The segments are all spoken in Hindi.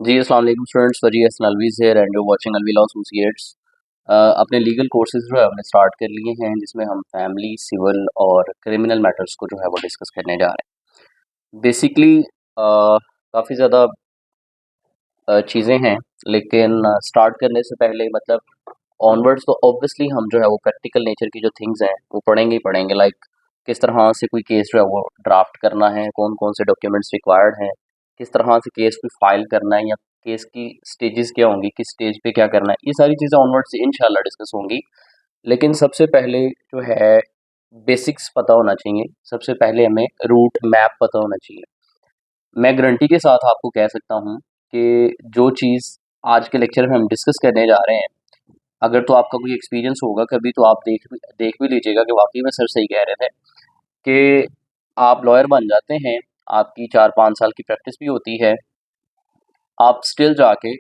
जी अस्सलाम वालेकुम students, Wajih Hasan Alvi's here and you watching Alvi law associates. अपने लीगल कोर्सेज जो है हमने स्टार्ट कर लिए हैं, जिसमें हम फैमिली, सिविल और क्रिमिनल मैटर्स को जो है वो डिस्कस करने जा रहे हैं। बेसिकली काफ़ी ज़्यादा चीज़ें हैं, लेकिन स्टार्ट करने से पहले मतलब ऑनवर्ड्स तो ऑब्वियसली हम जो है वो प्रैक्टिकल नेचर की जो थिंग्स हैं वो पढ़ेंगे ही पढ़ेंगे। लाइक किस तरह से कोई केस जो है वो ड्राफ्ट करना है, कौन कौन से डॉक्यूमेंट्स रिक्वायर्ड हैं, किस तरह से केस को फाइल करना है, या केस की स्टेजेस क्या होंगी, किस स्टेज पे क्या करना है, ये सारी चीज़ें ऑनवर्ड से इंशाल्लाह डिस्कस होंगी। लेकिन सबसे पहले जो है बेसिक्स पता होना चाहिए। सबसे पहले हमें रूट मैप पता होना चाहिए। मैं गारंटी के साथ आपको कह सकता हूँ कि जो चीज़ आज के लेक्चर में हम डिस्कस करने जा रहे हैं, अगर तो आपका कोई एक्सपीरियंस होगा कभी, तो आप देख भी लीजिएगा कि वाकई में सर सही कह रहे थे कि आप लॉयर बन जाते हैं, आपकी 4-5 साल की प्रैक्टिस भी होती है, आप स्टिल जाके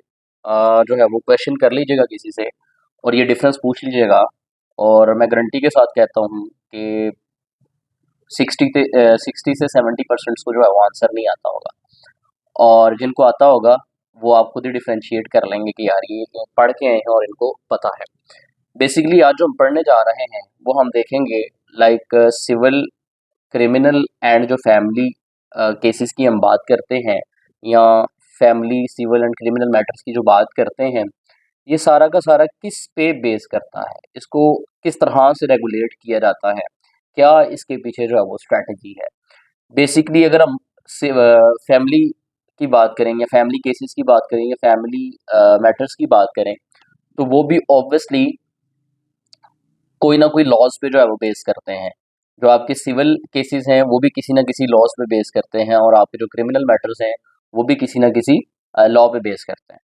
जो है वो क्वेश्चन कर लीजिएगा किसी से और ये डिफरेंस पूछ लीजिएगा, और मैं गारंटी के साथ कहता हूँ कि 60 से 70% को जो है वो आंसर नहीं आता होगा, और जिनको आता होगा वो आप खुद ही डिफ्रेंशिएट कर लेंगे कि यार ये पढ़ के आए हैं और इनको पता है। बेसिकली आज जो हम पढ़ने जा रहे हैं वो हम देखेंगे लाइक सिविल, क्रिमिनल एंड जो फैमिली केसेस की हम बात करते हैं, या family, civil and criminal matters की जो बात करते हैं, ये सारा का सारा किस पे बेस करता है, इसको किस तरह से रेगुलेट किया जाता है, क्या इसके पीछे जो है वो स्ट्रैटेजी है। बेसिकली अगर हम फैमिली की बात करें या फैमिली केसेस की बात करें या फैमिली मैटर्स की बात करें, तो वो भी ऑब्वियसली कोई ना कोई लॉज पे जो है वो बेस करते हैं। जो आपके सिविल केसेस हैं वो भी किसी ना किसी लॉज पे बेस करते हैं, और आपके जो क्रिमिनल मैटर्स हैं वो भी किसी ना किसी लॉ पे बेस करते हैं।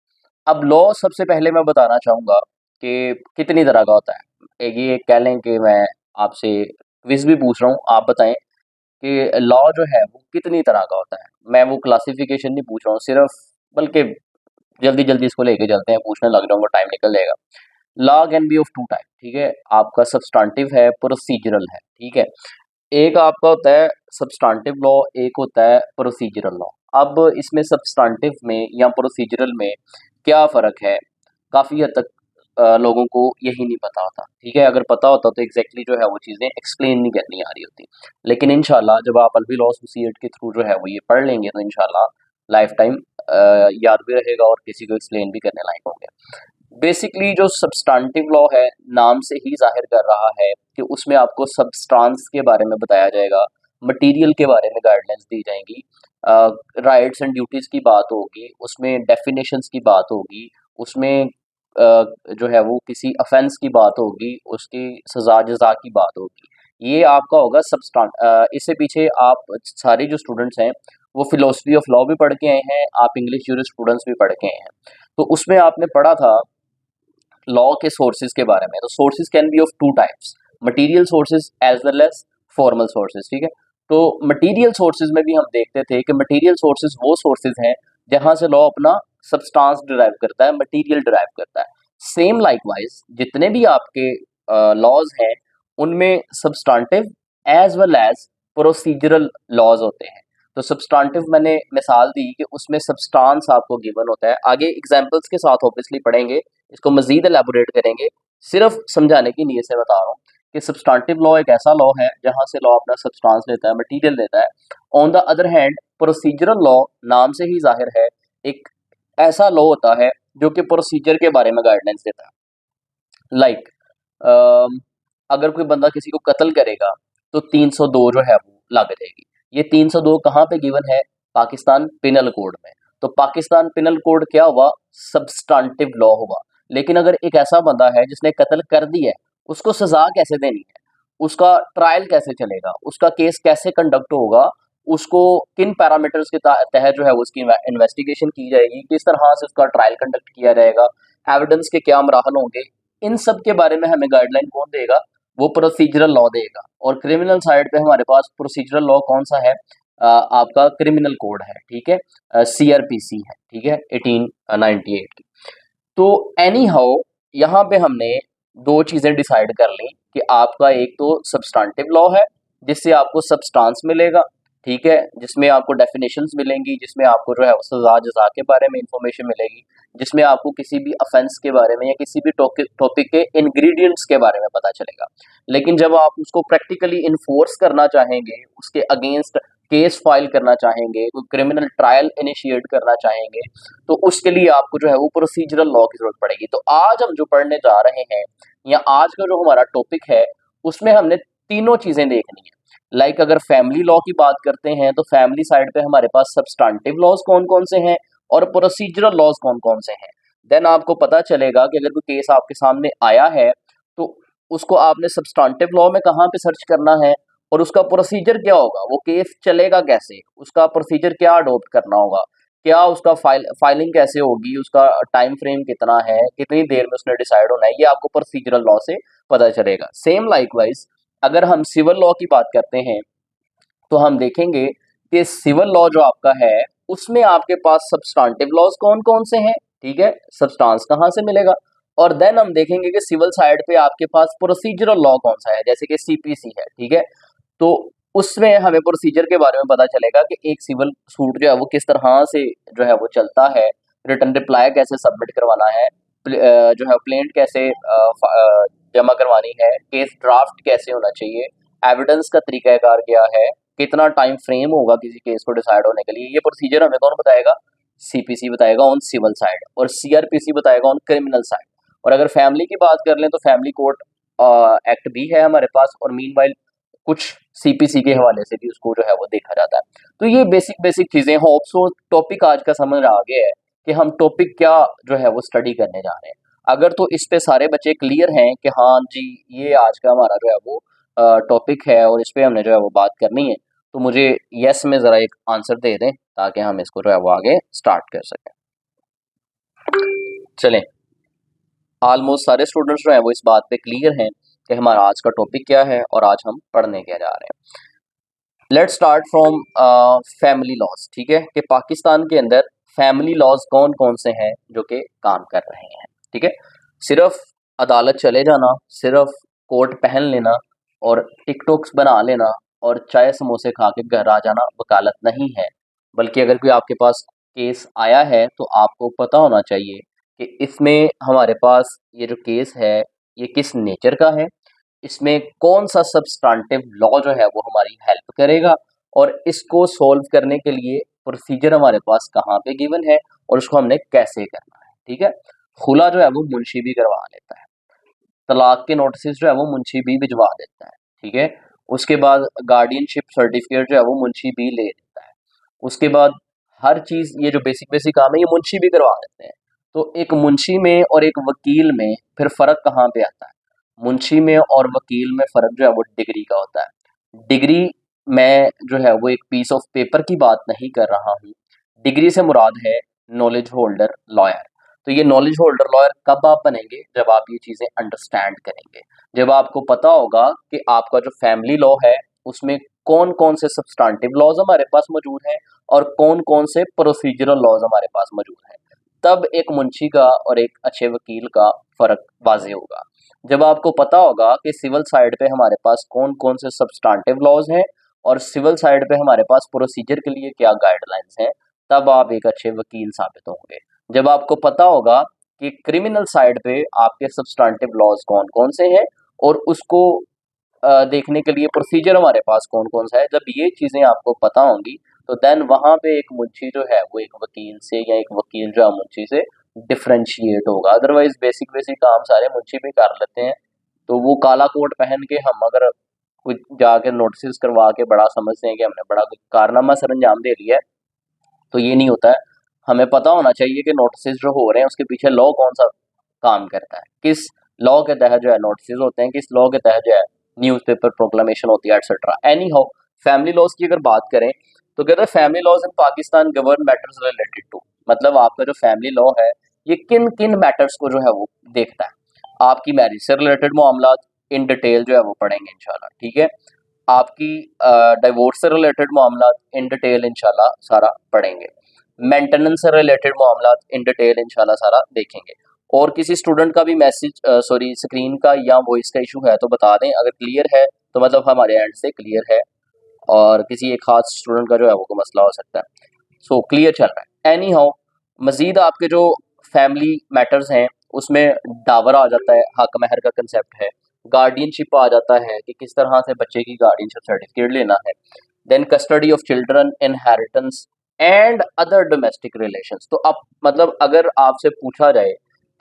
अब लॉ सबसे पहले मैं बताना चाहूँगा कि कितनी तरह का होता है। ये कह लें कि मैं आपसे क्विज भी पूछ रहा हूँ, आप बताएं कि लॉ जो है वो कितनी तरह का होता है। मैं वो क्लासिफिकेशन नहीं पूछ रहा हूँ सिर्फ, बल्कि जल्दी जल्दी इसको लेके चलते हैं, पूछने लग जाऊंगा टाइम निकल जाएगा। Law can be of two type, ठीक है। आपका सब्सटेंटिव है, प्रोसीजरल है, ठीक है। एक आपका होता है सब्सटेंटिव लॉ, एक होता है प्रोसीजरल लॉ। अब इसमें सब्सटेंटिव में या प्रोसीजरल में क्या फ़र्क है, काफ़ी हद तक लोगों को यही नहीं पता होता, ठीक है। अगर पता होता तो एग्जैक्टली जो है वो चीज़ें एक्सप्लेन नहीं करनी आ रही होती। लेकिन इंशाल्लाह जब आप अल्वी लॉ एसोसिएट के थ्रू जो है वो ये पढ़ लेंगे तो इंशाल्लाह लाइफ टाइम याद भी रहेगा और किसी को एक्सप्लेन भी करने लायक होंगे। बेसिकली जो सब्सटेंटिव लॉ है, नाम से ही जाहिर कर रहा है कि उसमें आपको सब्सटेंस के बारे में बताया जाएगा, मटेरियल के बारे में गाइडलाइंस दी जाएंगी, राइट्स एंड ड्यूटीज़ की बात होगी, उसमें डेफिनेशंस की बात होगी, उसमें जो है वो किसी ऑफेंस की बात होगी, उसकी सज़ा जज़ा की बात होगी। ये आपका होगा इससे पीछे आप सारे जो स्टूडेंट्स हैं वो फिलोसफी ऑफ लॉ भी पढ़ के आए हैं, आप इंग्लिश जूरिस स्टूडेंट्स भी पढ़ के आए हैं। तो उसमें आपने पढ़ा था लॉ के सोर्सेज के बारे में। तो sources can be of two types, material sources as well as formal sources, ठीक है। तो मटेरियल सोर्सेज में भी हम देखते थे कि मटेरियल सोर्सेज वो सोर्सेज हैं जहां से लॉ अपना सब्सटेंस डिराइव करता है, मटेरियल डिराइव करता है। सेम लाइकवाइज जितने भी आपके लॉज हैं उनमें substantive as well as procedural laws होते हैं। तो सब्सटेंटिव मैंने मिसाल दी कि उसमें सब्सटेंस आपको गिवन होता है, आगे एग्जांपल्स के साथ ऑब्वियसली पढ़ेंगे, इसको मजीद एलैबोरेट करेंगे। सिर्फ समझाने की नीयत से बता रहा हूँ कि सब्सटेंटिव लॉ एक ऐसा लॉ है जहां से लॉ अपना सब्सटेंस लेता है, मटेरियल लेता है। On the other hand procedural law नाम से ही जाहिर है एक ऐसा लॉ होता है जो कि प्रोसीजर के बारे में गाइडलाइंस देता है। लाइक अगर कोई बंदा किसी को कत्ल करेगा तो 302 जो है वो लागू रहेगी। ये 302 कहाँ पे गिवन है? पाकिस्तान पिनल कोड में। तो पाकिस्तान पिनल कोड क्या हुआ? सब्सटेंटिव लॉ हुआ। लेकिन अगर एक ऐसा बंदा है जिसने कत्ल कर दिया है, उसको सजा कैसे देनी है, उसका ट्रायल कैसे चलेगा, उसका केस कैसे कंडक्ट होगा, उसको किन पैरामीटर्स के तहत जो है उसकी इन्वेस्टिगेशन की जाएगी, किस तरह से उसका ट्रायल कंडक्ट किया जाएगा, एविडेंस के क्या मराहल होंगे, इन सब के बारे में हमें गाइडलाइन कौन देगा? वो प्रोसीजरल लॉ देगा। और क्रिमिनल साइड पे हमारे पास प्रोसीजरल लॉ कौन सा है? आपका क्रिमिनल कोड है, ठीक है, CRPC है, ठीक है, 1898 की। तो एनी हाउ यहाँ पे हमने दो चीज़ें डिसाइड कर ली कि आपका एक तो सब्सटेंटिव लॉ है जिससे आपको सब्सटेंस मिलेगा, ठीक है, जिसमें आपको डेफिनेशंस मिलेंगी, जिसमें आपको जो है वो सजा जजा के बारे में इंफॉर्मेशन मिलेगी, जिसमें आपको किसी भी ऑफेंस के बारे में या किसी भी टॉपिक के इंग्रेडिएंट्स के बारे में पता चलेगा। लेकिन जब आप उसको प्रैक्टिकली इन्फोर्स करना चाहेंगे, उसके अगेंस्ट केस फाइल करना चाहेंगे, कोई क्रिमिनल ट्रायल इनिशिएट करना चाहेंगे, तो उसके लिए आपको जो है वो प्रोसीजरल लॉ की जरूरत पड़ेगी। तो आज हम जो पढ़ने जा रहे हैं या आज का जो हमारा टॉपिक है, उसमें हमने तीनों चीजें देखनी है। लाइक अगर फैमिली लॉ की बात करते हैं तो फैमिली साइड पे हमारे पास सब्सटेंटिव लॉज कौन कौन से हैं और प्रोसीजरल लॉज कौन कौन से हैं। देन आपको पता चलेगा कि अगर कोई केस आपके सामने आया है तो उसको आपने सब्सटेंटिव लॉ में कहाँ पे सर्च करना है और उसका प्रोसीजर क्या होगा, वो केस चलेगा कैसे, उसका प्रोसीजर क्या अडॉप्ट करना होगा, क्या उसका फाइलिंग कैसे होगी, उसका टाइम फ्रेम कितना है, कितनी देर में उसने डिसाइड होना है, ये आपको प्रोसीजरल लॉ से पता चलेगा। सेम लाइकवाइज अगर हम सिविल लॉ की बात करते हैं तो हम देखेंगे कि सिविल लॉ जो आपका है उसमें आपके पास सब्सटेंटिव लॉज कौन कौन से हैं, ठीक है, सब्सटेंस कहाँ से मिलेगा। और देन हम देखेंगे कि सिविल साइड पे आपके पास प्रोसीजरल लॉ कौन सा है, जैसे कि सीपीसी है, ठीक है। तो उसमें हमें प्रोसीजर के बारे में पता चलेगा कि एक सिविल सूट जो है वो किस तरह से जो है वो चलता है, रिटर्न रिप्लाई कैसे सबमिट करवाना है, जो है प्लेंट कैसे जमा करवानी है, केस ड्राफ्ट कैसे होना चाहिए, एविडेंस का तरीकाकार क्या है, कितना टाइम फ्रेम होगा किसी केस को डिसाइड होने के लिए, ये प्रोसीजर हमें कौन बताएगा, सीपीसी बताएगा ऑन सिविल साइड और सीआरपीसी बताएगा ऑन क्रिमिनल साइड। और अगर फैमिली की बात कर लें तो फैमिली कोर्ट एक्ट भी है हमारे पास और मीनवाइल कुछ सीपीसी के हवाले से भी उसको जो है वो देखा जाता है। तो ये बेसिक बेसिक चीजें, होप सो टॉपिक आज का समझ आ गया है कि हम टॉपिक क्या जो है वो स्टडी करने जा रहे हैं। अगर तो इस पे सारे बच्चे क्लियर हैं कि हाँ जी ये आज का हमारा जो है वो टॉपिक है और इस पे हमने जो है वो बात करनी है, तो मुझे यस में ज़रा एक आंसर दे दें ताकि हम इसको जो है वो आगे स्टार्ट कर सकें। चलें, ऑलमोस्ट सारे स्टूडेंट्स जो हैं वो इस बात पे क्लियर हैं कि हमारा आज का टॉपिक क्या है और आज हम पढ़ने क्या जा रहे हैं। Let's start from family laws, ठीक है, कि पाकिस्तान के अंदर फैमिली लॉज कौन कौन से हैं जो कि काम कर रहे हैं, ठीक है। सिर्फ अदालत चले जाना, सिर्फ कोट पहन लेना और टिकटॉक्स बना लेना और चाय समोसे खा के घर आ जाना वकालत नहीं है, बल्कि अगर कोई आपके पास केस आया है तो आपको पता होना चाहिए कि इसमें हमारे पास ये जो केस है ये किस नेचर का है, इसमें कौन सा सब्सटेंटिव लॉ जो है वो हमारी हेल्प करेगा और इसको सॉल्व करने के लिए प्रोसीजर हमारे पास कहाँ पे गिवन है और उसको हमने कैसे करना है, ठीक है। खुला जो है वो मुंशी भी करवा लेता है, तलाक के नोटिस जो है वो मुंशी भी भिजवा देता है, ठीक है। उसके बाद गार्डियनशिप सर्टिफिकेट जो है वो मुंशी भी ले लेता है। उसके बाद हर चीज़ ये जो बेसिक बेसिक काम है ये मुंशी भी करवा देते हैं। तो एक मुंशी में और एक वकील में फिर फ़र्क कहाँ पे आता है, मुंशी में और वकील में फ़र्क जो है वो डिग्री का होता है। डिग्री मैं जो है वो एक पीस ऑफ पेपर की बात नहीं कर रहा हूँ, डिग्री से मुराद है नॉलेज होल्डर लॉयर। तो ये नॉलेज होल्डर लॉयर कब आप बनेंगे, जब आप ये चीज़ें अंडरस्टैंड करेंगे, जब आपको पता होगा कि आपका जो फैमिली लॉ है उसमें कौन कौन से सब्सटेंटिव लॉज हमारे पास मौजूद हैं और कौन कौन से प्रोसीजरल लॉज हमारे पास मौजूद हैं। तब एक मुंशी का और एक अच्छे वकील का फ़र्क वाज़ेह होगा। जब आपको पता होगा कि सिविल साइड पे हमारे पास कौन कौन से सब्सटेंटिव लॉज हैं और सिविल साइड पे हमारे पास प्रोसीजर के लिए क्या गाइडलाइंस हैं, तब आप एक अच्छे वकील साबित होंगे। जब आपको पता होगा कि क्रिमिनल साइड पे आपके सब्सटेंटिव लॉज कौन कौन से हैं और उसको देखने के लिए प्रोसीजर हमारे पास कौन कौन सा है, जब ये चीज़ें आपको पता होंगी तो देन वहाँ पे एक मुंशी जो है वो एक वकील से या एक वकील जो है मुंशी से डिफरेंशिएट होगा। अदरवाइज बेसिक बेसिक काम सारे मुंशी भी कर लेते हैं। तो वो काला कोट पहन के हम अगर कुछ जाके नोटिस करवा के बड़ा समझते हैं कि हमने बड़ा कुछ कारनामा सर अंजाम दे लिया है, तो ये नहीं होता है। हमें पता होना चाहिए कि नोटिस जो हो रहे हैं उसके पीछे लॉ कौन सा काम करता है, किस लॉ के तहत जो है नोटिस होते हैं, किस लॉ के तहत जो है न्यूज़पेपर प्रोक्लेमेशन होती है etcetera. Anyhow family laws की अगर बात करें तो कहते हैं family laws in Pakistan govern matters related to, मतलब आपका जो फैमिली लॉ है ये किन किन मैटर्स को जो है वो देखता है। आपकी मैरिज से रिलेटेड मामला इन डिटेल जो है वो पढ़ेंगे इंशाल्लाह, ठीक है। आपकी डिवोर्स से रिलेटेड मामला इन डिटेल इंशाल्लाह सारा पढ़ेंगे, मेंटेनेंस से रिलेटेड मामला इन डिटेल इंशाल्लाह सारा देखेंगे। और किसी स्टूडेंट का भी मैसेज सॉरी स्क्रीन का या वॉइस का इशू है तो बता दें, अगर क्लियर है तो मतलब हमारे एंड से क्लियर है, और किसी एक खास स्टूडेंट का जो है वो कोई मसला हो सकता है। सो क्लियर चल रहा है। एनी हाउ, मजीद आपके जो फैमिली मैटर्स हैं उसमें डावर आ जाता है, हक महर का कंसेप्ट है, गार्डियनशिप आ जाता है कि किस तरह से बच्चे की गार्डियनशिप सर्टिफिकेट लेना है, then custody of children, inheritance and other domestic relations. तो अब मतलब अगर आपसे पूछा जाए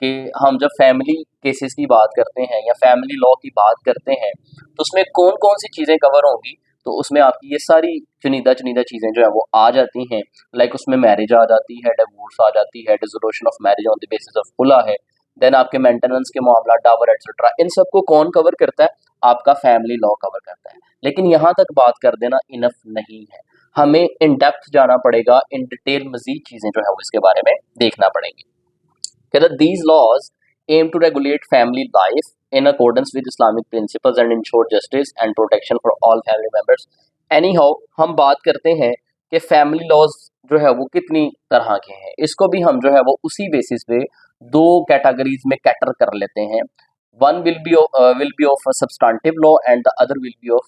कि हम जब फैमिली केसेस की बात करते हैं या फैमिली लॉ की बात करते हैं तो उसमें कौन कौन सी चीज़ें कवर होंगी, तो उसमें आपकी ये सारी चुनिंदा चुनिंदा चीज़ें जो है वो आ जाती हैं। लाइक उसमें मैरिज आ जाती है, डिवोर्स आ जाती है, dissolution of marriage on the basis of खुला है, देन आपके मेंटेनेंस के मामला, डावर एटसेट्रा, इन सबको कौन कवर करता है? आपका फैमिली लॉ कवर करता है। लेकिन यहाँ तक बात कर देना इनफ नहीं है, हमें इन डेप्थ जाना पड़ेगा, इन डिटेल मजीद चीज़ें जो है वो इसके बारे में देखना पड़ेंगी। कहता these laws aim to regulate family life in accordance with Islamic principles and ensure justice and protection for all family members. Anyhow, हम बात करते हैं कि फैमिली लॉज जो है वो कितनी तरह के हैं, इसको भी हम जो है वो उसी बेसिस पे दो कैटेगरीज में कैटर कर लेते हैं। One will be of substantive law and the other will be of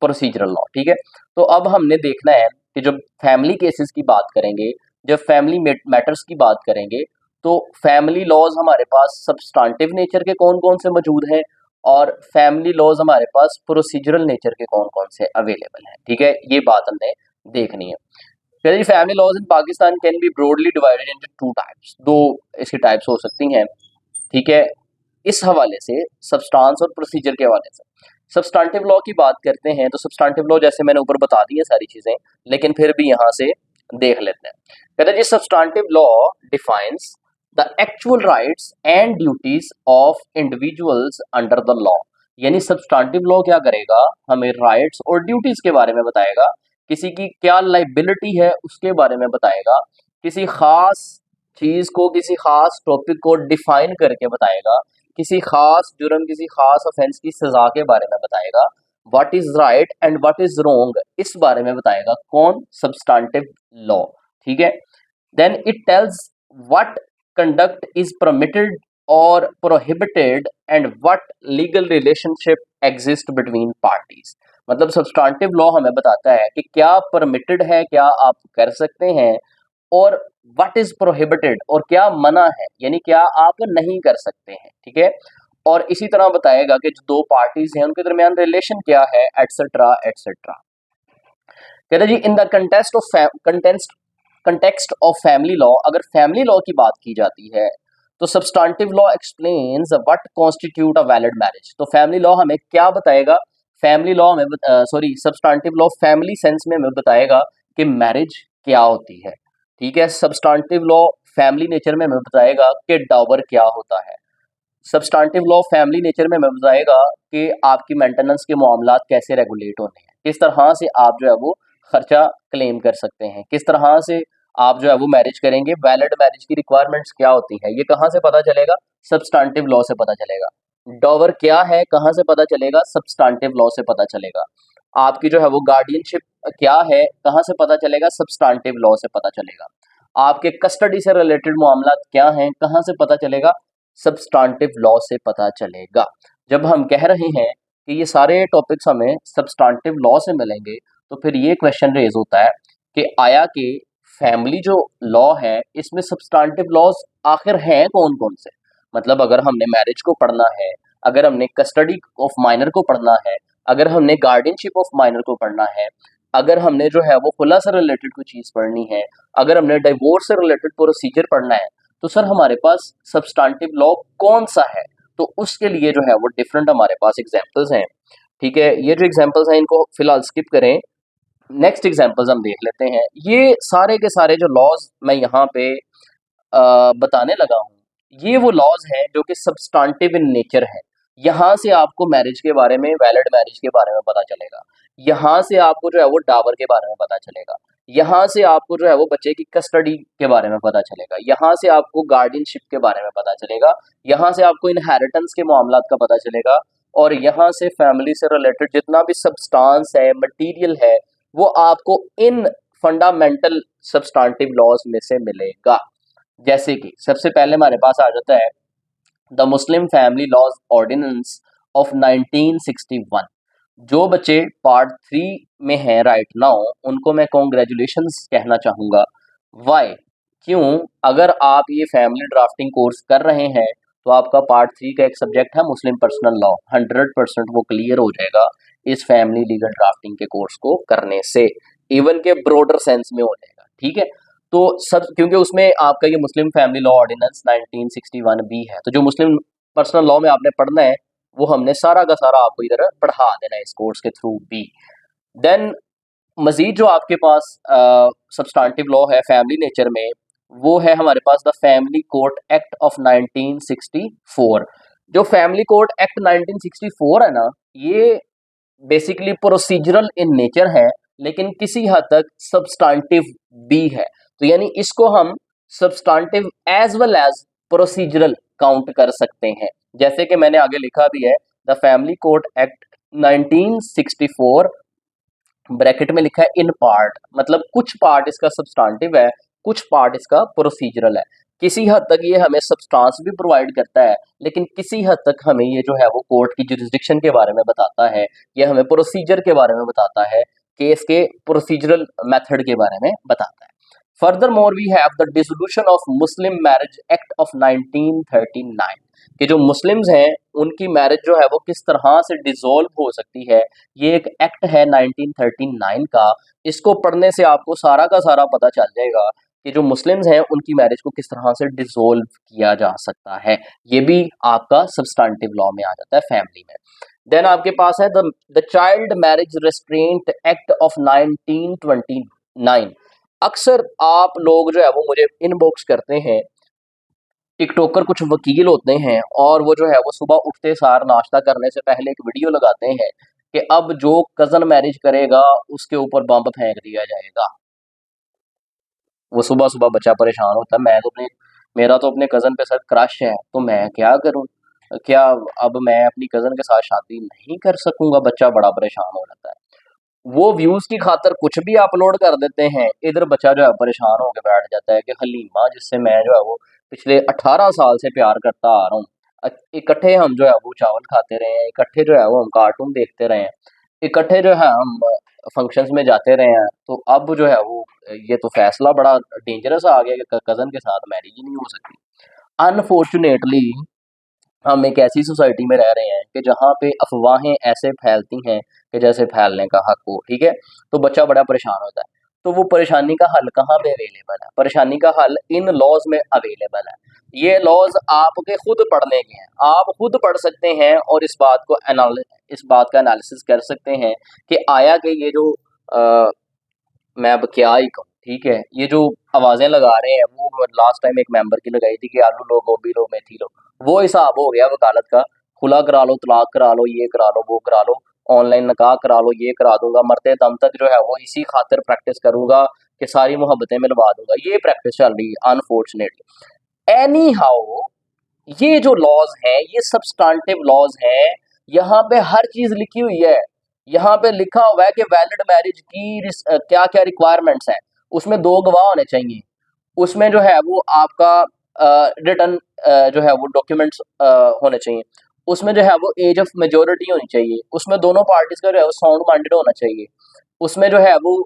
procedural law. ठीक है, तो अब हमने देखना है कि जब फैमिली केसेस की बात करेंगे, जब फैमिली मैटर्स की बात करेंगे, तो फैमिली लॉज हमारे पास सब्सटेंटिव नेचर के कौन कौन से मौजूद हैं और फैमिली लॉज हमारे पास प्रोसीजरल नेचर के कौन कौन से अवेलेबल हैं। ठीक है, ये बात हमने देखनी है। फिर family laws in Pakistan can be broadly divided into two types, दो इसके टाइप्स हो सकती हैं। ठीक है, इस हवाले से सब्सटेंस और प्रोसीजर के हवाले से सब्सटेंटिव लॉ की बात करते हैं तो सब्सटेंटिव लॉ जैसे मैंने ऊपर बता दी है सारी चीजें, लेकिन फिर भी यहाँ से देख लेते हैं। कहते हैं जी substantive law defines the actual rights and duties of individuals under the law. यानी सब्सटेंटिव लॉ क्या करेगा, हमें राइट्स और ड्यूटीज के बारे में बताएगा, किसी की क्या लाइबिलिटी है उसके बारे में बताएगा, किसी खास चीज को, किसी खास टॉपिक को डिफाइन करके बताएगा, किसी खास जुर्म, किसी खास ऑफेंस की सजा के बारे में बताएगा, what is right and what is wrong इस बारे में बताएगा। कौन? Substantive law. ठीक है, then it tells what conduct is permitted और prohibited and what legal relationship exist between parties. मतलब सब्सटेंटिव लॉ हमें बताता है कि क्या परमिटेड है, क्या आप कर सकते हैं, और व्हाट इज प्रोहिबिटेड, और क्या मना है, यानी क्या आप नहीं कर सकते हैं। ठीक है, और इसी तरह बताएगा कि जो दो पार्टीज हैं उनके दरमियान रिलेशन क्या है, एटसेट्रा एटसेट्रा। कहते हैं जी in the context of family law, अगर फैमिली लॉ की बात की जाती है तो substantive law explains what constitute a valid marriage. तो फैमिली लॉ हमें क्या बताएगा, फैमिली लॉ में सब्सटेंटिव लॉ फैमिली सेंस में हमें बताएगा कि मैरिज क्या होती है। ठीक है, सब्सटेंटिव लॉ फैमिली नेचर में हमें बताएगा कि डावर क्या होता है। सब्सटेंटिव लॉ फैमिली नेचर में हमें बताएगा कि आपकी मेंटेनेंस के मामलात कैसे रेगुलेट होने हैं, किस तरह से आप जो है वो खर्चा क्लेम कर सकते हैं, किस तरह से आप जो है वो मैरिज करेंगे, वैलिड मैरिज की रिक्वायरमेंट्स क्या होती है, ये कहाँ से पता चलेगा? सब्सटेंटिव लॉ से पता चलेगा। डॉवर क्या है, कहाँ से पता चलेगा? सब्सटेंटिव लॉ से पता चलेगा। आपकी जो है वो गार्डियनशिप क्या है, कहाँ से पता चलेगा? सब्सटेंटिव लॉ से पता चलेगा। आपके कस्टडी से रिलेटेड मामला क्या हैं, कहाँ से पता चलेगा? सब्सटेंटिव लॉ से पता चलेगा। जब हम कह रहे हैं कि ये सारे टॉपिक्स हमें सब्सटेंटिव लॉ से मिलेंगे, तो फिर ये क्वेश्चन रेज होता है कि आया कि फैमिली जो लॉ है इसमें सब्सटेंटिव लॉज आखिर हैं कौन कौन से? मतलब अगर हमने मैरिज को पढ़ना है, अगर हमने कस्टडी ऑफ माइनर को पढ़ना है, अगर हमने गार्डियनशिप ऑफ माइनर को पढ़ना है, अगर हमने जो है वो खुला से रिलेटेड कोई चीज़ पढ़नी है, अगर हमने डिवोर्स से रिलेटेड प्रोसीजर पढ़ना है, तो सर हमारे पास सब्सटेंटिव लॉ कौन सा है? तो उसके लिए जो है वो डिफरेंट हमारे पास एग्जांपल्स हैं। ठीक है, ये जो एग्जांपल्स हैं इनको फिलहाल स्किप करें, नेक्स्ट एग्जांपल्स हम देख लेते हैं। ये सारे के सारे जो लॉज मैं यहाँ पे बताने लगा हूँ, ये वो लॉज हैं जो कि सब्सटेंटिव इन नेचर है। यहाँ से आपको मैरिज के बारे में, वैलिड मैरिज के बारे में पता चलेगा, यहाँ से आपको जो है वो डावर के बारे में पता चलेगा, यहाँ से आपको जो है वो बच्चे की कस्टडी के बारे में पता चलेगा, यहाँ से आपको गार्डियनशिप के बारे में पता चलेगा, यहाँ से आपको इनहेरिटेंस के मामलात का पता चलेगा, और यहाँ से फैमिली से रिलेटेड जितना भी सब्सटेंस है, मटेरियल है, वो आपको इन फंडामेंटल सब्सटेंटिव लॉज में से मिलेगा। जैसे कि सबसे पहले हमारे पास आ जाता है the Muslim family laws ordinance of 1961। जो बच्चे पार्ट 3 में हैं राइट नाउ, उनको मैं कॉन्ग्रेचुलेशंस कहना चाहूँगा। व्हाई? क्यों? अगर आप ये फैमिली ड्राफ्टिंग कोर्स कर रहे हैं, तो आपका पार्ट 3 का एक सब्जेक्ट है मुस्लिम पर्सनल लॉ, 100% वो क्लियर हो जाएगा इस फैमिली लीगल ड्राफ्टिंग के कोर्स को करने से, इवन के ब्रॉडर सेंस में हो जाएगा, ठीक है? तो सब क्योंकि उसमें आपका ये मुस्लिम फैमिली लॉ ऑर्डिनेंस 1961 भी है, तो जो मुस्लिम पर्सनल लॉ में आपने पढ़ना है, वो हमने सारा का सारा आपको इधर पढ़ा देना है इस कोर्स के थ्रू भी। देन मजीद जो आपके पास सब्सटेंटिव लॉ है फैमिली नेचर में, वो है हमारे पास the family court act of 1964। जो फैमिली कोर्ट एक्ट 1964 है ना, ये बेसिकली प्रोसीजरल इन नेचर है, लेकिन किसी हद तक सब्सटेंटिव भी है। तो यानी इसको हम substantive as well as procedural count कर सकते हैं। जैसे कि मैंने आगे लिखा भी है, the family court act 1964 bracket में लिखा है इन पार्ट, मतलब कुछ पार्ट इसका सब्सटेंटिव है, कुछ पार्ट इसका प्रोसीजरल है। किसी हद तक ये हमें सब्सटेंस भी प्रोवाइड करता है, लेकिन किसी हद तक हमें ये जो है वो कोर्ट की जुरिस्डिक्शन के बारे में बताता है, ये हमें प्रोसीजर के बारे में बताता है, केस के प्रोसीजरल मेथड के बारे में बताता है। Furthermore we have the dissolution of Muslim marriage act of 1939 कि जो मुस्लिम्स हैं उनकी मैरिज जो है वो किस तरह से डिसॉल्व हो सकती है, ये एक एक्ट है 1939 का। इसको पढ़ने से आपको सारा का सारा पता चल जाएगा कि जो मुस्लिम्स हैं उनकी मैरिज को किस तरह से डिसॉल्व किया जा सकता है। ये भी आपका सब्सटेंटिव लॉ में आ जाता है फैमिली में। देन आपके पास है the child marriage restaurant act of 1929। अक्सर आप लोग जो है वो मुझे इनबॉक्स करते हैं, टिकटॉकर कुछ वकील होते हैं और वो जो है वो सुबह उठते सार नाश्ता करने से पहले एक वीडियो लगाते हैं कि अब जो कजन मैरिज करेगा उसके ऊपर बम फेंक दिया जाएगा। वो सुबह सुबह बच्चा परेशान होता है, मेरा तो अपने कजन पे सर क्रश है, तो मैं क्या करूं? क्या अब मैं अपनी कजन के साथ शादी नहीं कर सकूंगा? बच्चा बड़ा परेशान हो जाता है। वो व्यूज की खातर कुछ भी अपलोड कर देते हैं, इधर बच्चा जो है परेशान होकर बैठ जाता है कि हलीमा जिससे मैं जो है वो पिछले 18 साल से प्यार करता आ रहा हूँ, इकट्ठे हम जो है वो चावल खाते रहे हैं, इकट्ठे जो है वो हम कार्टून देखते रहे हैं, इकट्ठे जो है हम फंक्शंस में जाते रहे हैं, तो अब जो है वो ये तो फैसला बड़ा डेंजरस आ गया कि कजन के साथ मैरिज ही नहीं हो सकती। अनफॉर्चुनेटली हम एक ऐसी सोसाइटी में रह रहे हैं कि जहाँ पे अफवाहें ऐसे फैलती हैं कि जैसे फैलने का हक हो, ठीक है? तो बच्चा बड़ा परेशान होता है। तो वो परेशानी का हल कहाँ पे अवेलेबल है? परेशानी का हल इन लॉज में अवेलेबल है। ये लॉज आपके खुद पढ़ने के हैं, आप खुद पढ़ सकते हैं और इस बात का एनालिसिस कर सकते हैं कि आया कि ये जो मैं अब क्या ही कहूँ, ठीक है? ये जो आवाज़ें लगा रहे हैं वो लास्ट टाइम एक मेंबर की लगाई थी कि आलू लो, गोभी लो, मेथी लो। वो हिसाब हो गया वकालत का, खुला करा लो, तलाक करा लो, ये करा लो, वो करा लो, ऑनलाइन निकाह करा लो, ये करा दूंगा, मरते दम तक जो है वो इसी खातिर प्रैक्टिस करूंगा कि सारी मोहब्बतें मिलवा दूंगा। ये प्रैक्टिस चल रही है अनफॉर्चुनेटली। एनी हाउ, ये जो लॉज हैं ये सब्सटेंटिव लॉज हैं, यहाँ पे हर चीज लिखी हुई है। यहाँ पे लिखा हुआ है कि वैलिड मैरिज की क्या क्या रिक्वायरमेंट्स हैं। उसमें 2 गवाह होने चाहिए, उसमें जो है वो आपका रिटर्न जो है वो डॉक्यूमेंट्स होने चाहिए, उसमें जो है वो एज ऑफ मेजोरिटी होनी चाहिए, उसमें दोनों पार्टीज का जो है वो साउंड माइंडेड होना चाहिए, उसमें जो है वो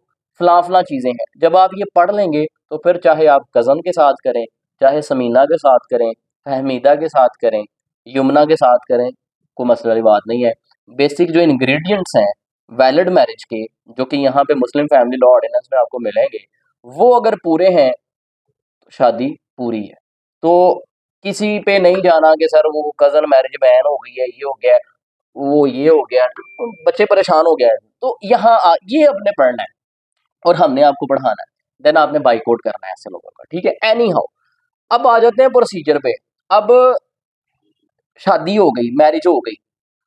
फलां फलां चीज़ें हैं। जब आप ये पढ़ लेंगे तो फिर चाहे आप कज़न के साथ करें, चाहे समीना के साथ करें, फहमीदा के साथ करें, यमुना के साथ करें, कोई मसले वाली बात नहीं है। बेसिक जो इंग्रेडिएंट्स हैं वैलिड मैरिज के, जो कि यहाँ पे मुस्लिम फैमिली लॉ ऑर्डिनेंस में आपको मिलेंगे, वो अगर पूरे हैं तो शादी पूरी है। तो किसी पे नहीं जाना कि सर वो कज़न मैरिज बैन हो गई है, ये हो गया है, वो ये हो गया है, तो बच्चे परेशान हो गए हैं। तो यहाँ ये अपने पढ़ना है और हमने आपको पढ़ाना है, देन आपने बाइकआउट करना है ऐसे लोगों का, ठीक है? एनी हाउ, अब आ जाते हैं प्रोसीजर पे। अब शादी हो गई, मैरिज हो गई,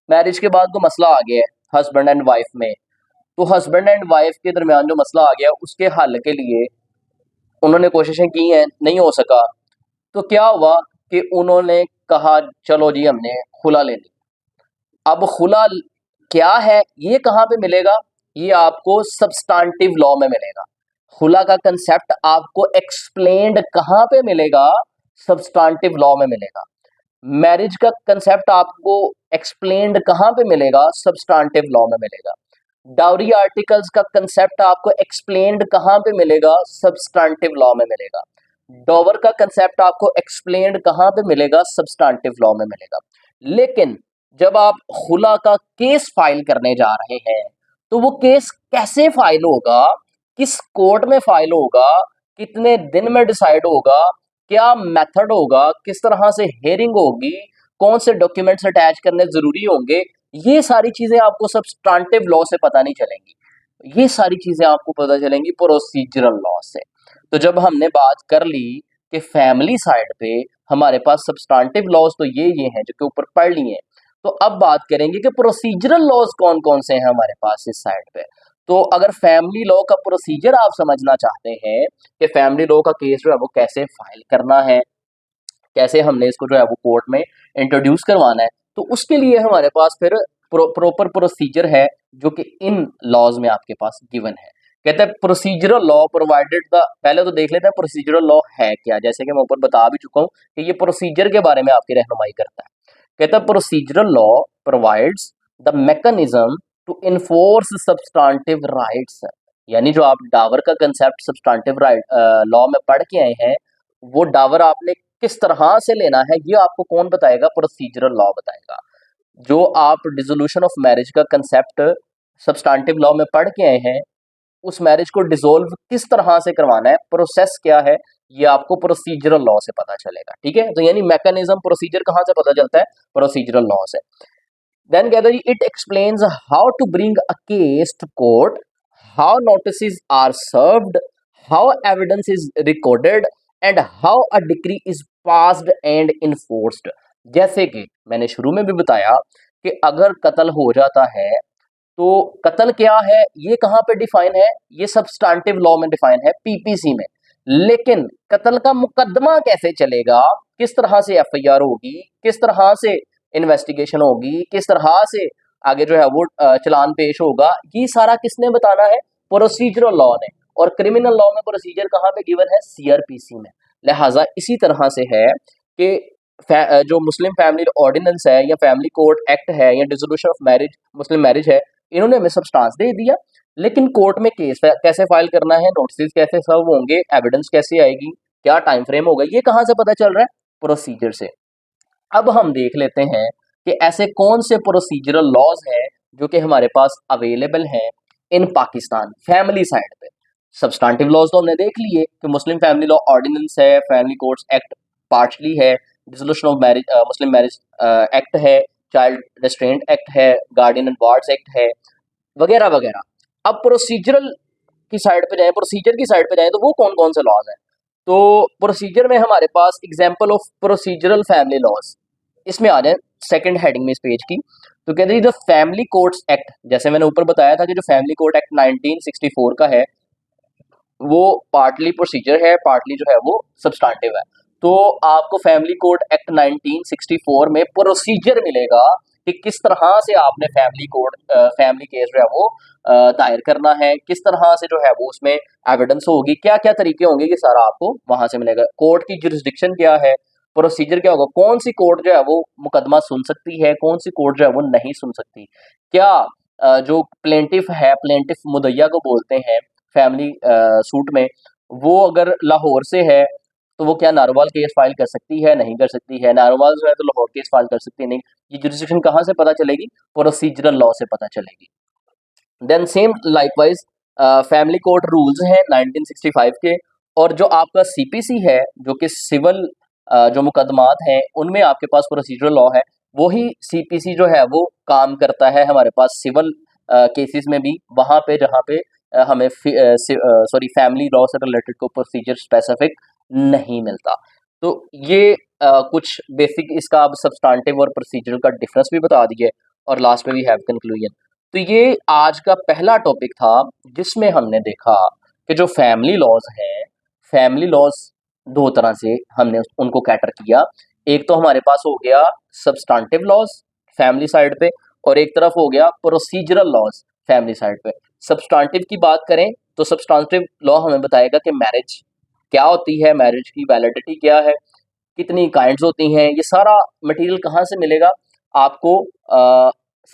मैरिज के बाद तो मसला आ गया है हस्बैंड एंड वाइफ में। तो हस्बैंड एंड वाइफ के दरमियान जो मसला आ गया उसके हल के लिए उन्होंने कोशिशें की हैं, नहीं हो सका। तो क्या हुआ कि उन्होंने कहा चलो जी हमने खुला ले ली। अब खुला क्या है, ये कहाँ पे मिलेगा? ये आपको सब्सटेंटिव लॉ में मिलेगा। खुला का कंसेप्ट आपको एक्सप्लेन्ड कहाँ पे मिलेगा? सब्सटेंटिव लॉ में मिलेगा। मैरिज का कंसेप्ट आपको एक्सप्लेन्ड कहाँ पे मिलेगा? सब्सटेंटिव लॉ में मिलेगा। डाउरी आर्टिकल्स का कंसेप्ट आपको एक्सप्लेन्ड कहाँ पे मिलेगा? सब्सटेंटिव लॉ में मिलेगा। डॉवर का कंसेप्ट आपको एक्सप्लेन्ड कहाँ पे मिलेगा? सब्सटेंटिव लॉ में मिलेगा। लेकिन जब आप खुला का केस फाइल करने जा रहे हैं, तो वो केस कैसे फाइल होगा, किस कोर्ट में फाइल होगा, कितने दिन में डिसाइड होगा, क्या मेथड होगा, किस तरह से हेयरिंग होगी, कौन से डॉक्यूमेंट्स अटैच करने जरूरी होंगे, ये सारी चीजें आपको सब्सटेंटिव लॉ से पता नहीं चलेंगी। ये सारी चीजें आपको पता चलेंगी प्रोसीजरल लॉ से। तो जब हमने बात कर ली कि फैमिली साइड पे हमारे पास सब्सटेंटिव लॉज तो ये हैं जो कि ऊपर पढ़ लिए हैं, तो अब बात करेंगे कि प्रोसीजरल लॉज कौन कौन से हैं हमारे पास इस साइड पे। तो अगर फैमिली लॉ का प्रोसीजर आप समझना चाहते हैं कि फैमिली लॉ का केस जो है वो कैसे फाइल करना है, कैसे हमने इसको जो है वो कोर्ट में इंट्रोड्यूस करवाना है, तो उसके लिए हमारे पास फिर प्रॉपर प्रोसीजर है जो कि इन लॉज में आपके पास गिवन है। कहते हैं प्रोसीजरल लॉ प्रोवाइडेड द, पहले तो देख लेते हैं प्रोसीजरल लॉ है क्या। जैसे कि मैं ऊपर बता भी चुका हूँ कि ये प्रोसीजर के बारे में आपकी रहनुमाई करता है। कहता है procedural law provides the mechanism to enforce substantive rights. यानी जो आप डावर का कंसेप्ट सब्सटेंटिव राइट लॉ में पढ़ के आए हैं, वो डावर आपने किस तरह से लेना है ये आपको कौन बताएगा? प्रोसीजरल लॉ बताएगा। जो आप डिसोल्यूशन ऑफ मैरिज का कंसेप्ट सब्सटेंटिव लॉ में पढ़ के आए हैं, उस मैरिज को डिसॉल्व किस तरह से करवाना है, प्रोसेस क्या है, ये आपको प्रोसीजरल लॉ से पता चलेगा। ठीक है, तो यानी मैकेनिज्म प्रोसीजर कहाँ से पता चलता है? प्रोसीजरल लॉ से। देन कहता है it explains how to bring a case to court, how notice are served, how evidence is recorded and how a decree is passed and enforced. जैसे कि मैंने शुरू में भी बताया कि अगर कत्ल हो जाता है तो कत्ल क्या है ये कहाँ पे डिफाइन है? ये सब्सटेंटिव लॉ में डिफाइन है, पीपीसी में। लेकिन कत्ल का मुकदमा कैसे चलेगा, किस तरह से एफआईआर होगी, किस तरह से इन्वेस्टिगेशन होगी, किस तरह से आगे जो है वो चलान पेश होगा, ये सारा किसने बताना है? प्रोसीजरल लॉ ने। और क्रिमिनल लॉ में प्रोसीजर कहाँ पे गिवन है? सीआरपीसी में। लिहाजा इसी तरह से है कि जो मुस्लिम फैमिली ऑर्डिनेंस है या फैमिली कोर्ट एक्ट है या dissolution of marriage Muslim marriage है, इन्होंने हमें सब्सटेंस दे दिया, लेकिन कोर्ट में केस कैसे फाइल करना है, नोटिस कैसे सर्व होंगे, एविडेंस कैसे आएगी, क्या टाइम फ्रेम होगा, ये कहाँ से पता चल रहा है? प्रोसीजर से। अब हम देख लेते हैं कि ऐसे कौन से प्रोसीजरल लॉज हैं जो कि हमारे पास अवेलेबल हैं इन पाकिस्तान फैमिली साइड पे। सब्सटेंटिव लॉज तो हमने देख लिए कि मुस्लिम फैमिली लॉ ऑर्डिनेंस है, फैमिली कोर्ट्स एक्ट पार्शली है, dissolution of marriage Muslim marriage act है, चाइल्ड रेस्ट्रेंट एक्ट है, गार्डियन एंड वार्ड्स एक्ट है, वगैरह वगैरह। अब प्रोसीजरल की साइड पे जाएं, प्रोसीजर की साइड पे जाएं, तो वो कौन कौन से लॉज हैं? तो प्रोसीजर में हमारे पास example of procedural family laws, इसमें आ जाए सेकंड हेडिंग में इस पेज की। तो कहते हैं जो फैमिली कोर्ट्स एक्ट, जैसे मैंने ऊपर बताया था कि जो फैमिली कोर्ट एक्ट 1964 का है वो पार्टली प्रोसीजर है, पार्टली जो है वो सब्सटेंटिव है। तो आपको फैमिली कोर्ट एक्ट 1964 में प्रोसीजर मिलेगा कि किस तरह से आपने फैमिली कोर्ट फैमिली केस जो है वो दायर करना है, किस तरह से जो है वो उसमें एविडेंस होगी, क्या क्या तरीके होंगे, ये सारा आपको वहां से मिलेगा। कोर्ट की जुरिस्डिक्शन क्या है, प्रोसीजर क्या होगा, कौन सी कोर्ट जो है वो मुकदमा सुन सकती है, कौन सी कोर्ट जो है वो नहीं सुन सकती, क्या जो प्लेंटिफ है, प्लेंटिफ मुदैया को बोलते हैं फैमिली सूट में, वो अगर लाहौर से है तो वो क्या नारोवाल केस फाइल कर सकती है, नहीं कर सकती है, नारोवाल जो है तो लाहौर केस फाइल कर सकती है, नहीं। ये जुरिस्डिक्शन कहाँ से पता चलेगी? प्रोसीजरल लॉ से पता चलेगी। Then same likewise family court rules हैं 1965 के, और जो आपका सीपीसी है जो कि सिविल जो मुकदमात हैं उनमें आपके पास प्रोसीजरल लॉ है, वही सीपीसी जो है वो काम करता है हमारे पास सिविल केसेस में भी, वहाँ पे जहाँ पे हमें फैमिली लॉ से रिलेटेड को प्रोसीजर स्पेसिफिक नहीं मिलता। तो ये कुछ बेसिक इसका अब सब्सटेंटिव और प्रोसीजरल का डिफरेंस भी बता दिए, और लास्ट में वी हैव कंक्लूजन। तो ये आज का पहला टॉपिक था जिसमें हमने देखा कि जो फैमिली लॉज हैं, फैमिली लॉज दो तरह से हमने उनको कैटर किया। एक तो हमारे पास हो गया सब्सटेंटिव लॉज फैमिली साइड पे, और एक तरफ हो गया प्रोसीजरल लॉज फैमिली साइड पे। सब्सटेंटिव की बात करें तो सब्सटेंटिव लॉ हमें बताएगा कि मैरिज क्या होती है, मैरिज की वैलिडिटी क्या है, कितनी काइंड्स होती हैं, ये सारा मटेरियल कहाँ से मिलेगा आपको,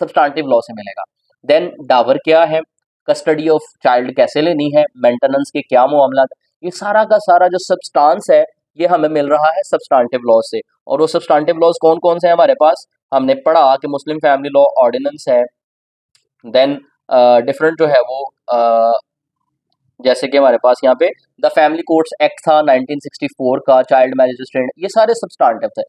सब्सटेंटिव लॉ से मिलेगा। देन डावर क्या है, कस्टडी ऑफ चाइल्ड कैसे लेनी है, मेंटेनेंस के क्या मामला, ये सारा का सारा जो सब्सटेंस है ये हमें मिल रहा है सब्सटेंटिव लॉ से। और वो सब्सटेंटिव लॉज कौन कौन से हैं हमारे पास, हमने पढ़ा कि मुस्लिम फैमिली लॉ ऑर्डिनेंस है, देन डिफरेंट जो है वो जैसे कि हमारे पास यहाँ पे द फैमिली कोर्ट्स एक्ट था 1964 का, चाइल्ड मैरिज रिस्ट्रेंट, ये सारे सब्सटेंटिव थे।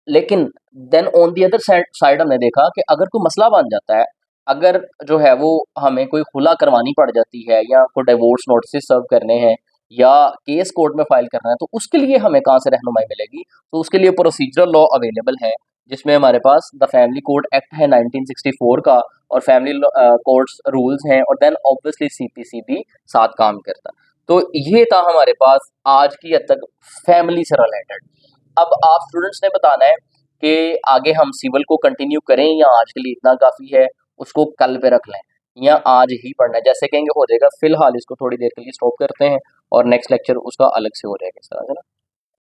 लेकिन then on the other side हमने देखा कि अगर कोई मसला बन जाता है, अगर जो है वो हमें कोई खुला करवानी पड़ जाती है या कोई डिवोर्स नोटिस सर्व करने हैं या केस कोर्ट में फाइल करना है, तो उसके लिए हमें कहाँ से रहनुमाई मिलेगी, तो उसके लिए प्रोसीजरल लॉ अवेलेबल है, जिसमें हमारे पास द फैमिली कोड एक्ट है 1964 का, और फैमिली कोर्ट्स रूल्स हैं, और देन ऑब्वियसली सीपीसी भी साथ काम करता। तो ये था हमारे पास आज की हद तक फैमिली से रिलेटेड। अब आप स्टूडेंट्स ने बताना है कि आगे हम सिविल को कंटिन्यू करें या आज के लिए इतना काफ़ी है, उसको कल पे रख लें, या आज ही पढ़ना है, जैसे कहेंगे हो जाएगा। फिलहाल इसको थोड़ी देर के लिए स्टॉप करते हैं और नेक्स्ट लेक्चर उसका अलग से हो जाएगा इस तरह से ना।